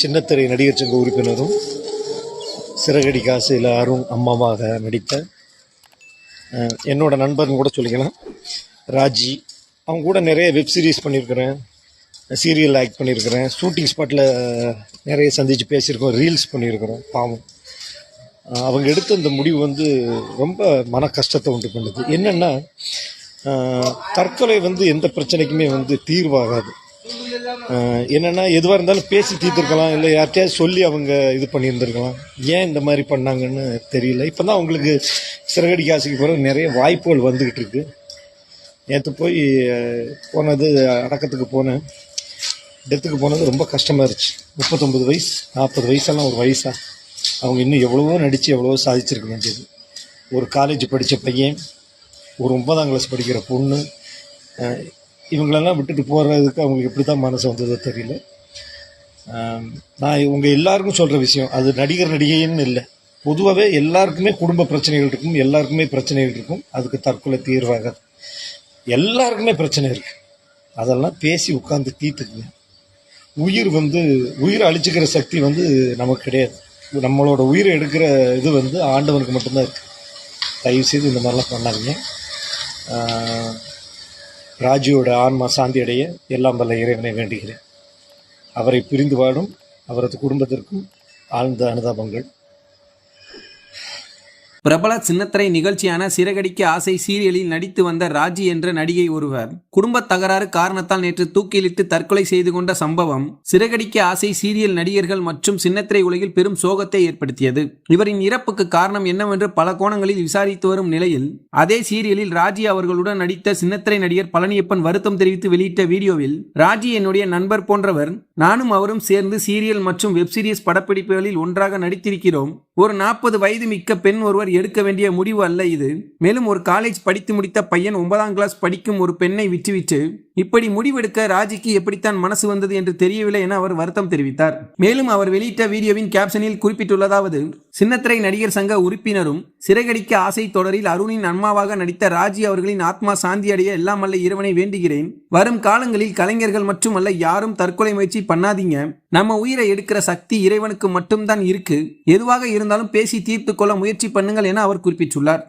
சின்னத்திரை நடிகர் சங்க உறுப்பினரும் சிறகடி காசில் அருண் அம்மாவாக நடித்த என்னோட நண்பர்னு கூட சொல்லிக்கலாம் ராஜி. அவங்க கூட நிறைய வெப் சீரிஸ் பண்ணியிருக்கிறேன், சீரியல் ஆக்ட் பண்ணியிருக்கிறேன், ஷூட்டிங் ஸ்பாட்டில் நிறைய சந்தித்து பேசியிருக்கோம், ரீல்ஸ் பண்ணியிருக்கிறோம். பாவம் அவங்க எடுத்த இந்த முடிவு வந்து ரொம்ப மன கஷ்டத்தை உண்டு பண்ணுது. என்னென்னா தற்கொலை வந்து எந்த பிரச்சனைக்குமே வந்து தீர்வாகாது. என்னென்னா எதுவாக இருந்தாலும் பேசி தீர்த்துருக்கலாம், இல்லை யார்கிட்டயாவது சொல்லி அவங்க இது பண்ணியிருந்துருக்கலாம். ஏன் இந்த மாதிரி பண்ணாங்கன்னு தெரியல. இப்போ தான் அவங்களுக்கு சிறகடி காசுக்கு பிறகு நிறைய வாய்ப்புகள் வந்துக்கிட்டு இருக்கு. நேற்று போய் போனது அடக்கத்துக்கு போனேன், டெத்துக்கு போனது ரொம்ப கஷ்டமாக இருந்துச்சு. 39 வயசு 40 வயசெல்லாம் ஒரு வயசா? அவங்க இன்னும் எவ்வளவோ நடித்து எவ்வளவோ சாதிச்சிருக்க வேண்டியது. ஒரு காலேஜ் படித்த பையன், ஒரு 9ஆம் கிளாஸ் படிக்கிற பொண்ணு, இவங்களெல்லாம் விட்டுட்டு போகிறதுக்கு அவங்களுக்கு எப்படி தான் மனசு வந்ததோ தெரியல. நான் இவங்க எல்லாருக்கும் சொல்கிற விஷயம், அது நடிகர் நடிகைன்னு இல்லை, பொதுவாகவே எல்லாருக்குமே குடும்ப பிரச்சனைகள் இருக்கும், எல்லாருக்குமே பிரச்சனைகள் இருக்கும். அதுக்கு தற்கொலை தீர்வாகாது. எல்லாருக்குமே பிரச்சனை இருக்குது, அதெல்லாம் பேசி உட்காந்து தீர்த்துக்குங்க. உயிரை அழிச்சிக்கிற சக்தி வந்து நமக்கு கிடையாது. நம்மளோட உயிரை எடுக்கிற இது வந்து ஆண்டவனுக்கு மட்டும்தான் இருக்குது. தயவுசெய்து இந்த மாதிரிலாம் பண்ணாதீங்க. ராஜியோட ஆன்மா சாந்தி அடைய எல்லாம் வல்ல இறைவனை வேண்டுகிறேன். அவரை பிரிந்து வாடும் அவரது குடும்பத்திற்கும் ஆழ்ந்த அனுதாபங்கள். பிரபல சின்னத்திரை நிகழ்ச்சியான சிறகடிக்க ஆசை சீரியலில் நடித்து வந்த ராஜி என்ற நடிகை ஒருவர் குடும்ப தகராறு காரணத்தால் நேற்று தூக்கிலிட்டு தற்கொலை செய்து கொண்ட சம்பவம் சிறகடிக்க ஆசை சீரியல் நடிகர்கள் மற்றும் சின்னத்திரை உலகில் பெரும் சோகத்தை ஏற்படுத்தியது. இவரின் இறப்புக்கு காரணம் என்னவென்று பல கோணங்களில் விசாரித்து வரும் நிலையில் அதே சீரியலில் ராஜி அவர்களுடன் நடித்த சின்னத்திரை நடிகர் பழனியப்பன் வருத்தம் தெரிவித்து வெளியிட்ட வீடியோவில், ராஜி என்னுடைய நண்பர் போன்றவர், நானும் அவரும் சேர்ந்து சீரியல் மற்றும் வெப் சீரிஸ் படப்பிடிப்புகளில் ஒன்றாக நடித்திருக்கிறோம். ஒரு 40 வயது மிக்க பெண் ஒருவர் எடுக்க வேண்டிய முடிவு அல்ல இது. மேலும் ஒரு காலேஜ் படித்து முடித்த பையன் 9ஆம் கிளாஸ் படிக்கும் ஒரு பெண்ணை விட்டுவிட்டு இப்படி முடிவெடுக்க ராஜிக்கு எப்படித்தான் மனசு வந்தது என்று தெரியவில்லை என அவர் வருத்தம் தெரிவித்தார். மேலும் அவர் வெளியிட்ட வீடியோவின் கேப்ஷனில் குறிப்பிட்டுள்ளதாவது, சின்னத்திரை நடிகர் சங்க உறுப்பினரும் சிறகடிக்க ஆசை தொடரில் அருணின் அம்மாவாக நடித்த ராஜி அவர்களின் ஆத்மா சாந்தி அடைய எல்லாம் அல்ல இறைவனை வேண்டுகிறேன். வரும் காலங்களில் கலைஞர்கள் மட்டுமல்ல யாரும் தற்கொலை முயற்சி பண்ணாதீங்க. நம்ம உயிரை எடுக்கிற சக்தி இறைவனுக்கு மட்டும்தான் இருக்கு. எதுவாக இருந்தாலும் பேசி தீர்த்து கொள்ள முயற்சி பண்ணுங்கள் என அவர் குறிப்பிட்டுள்ளார்.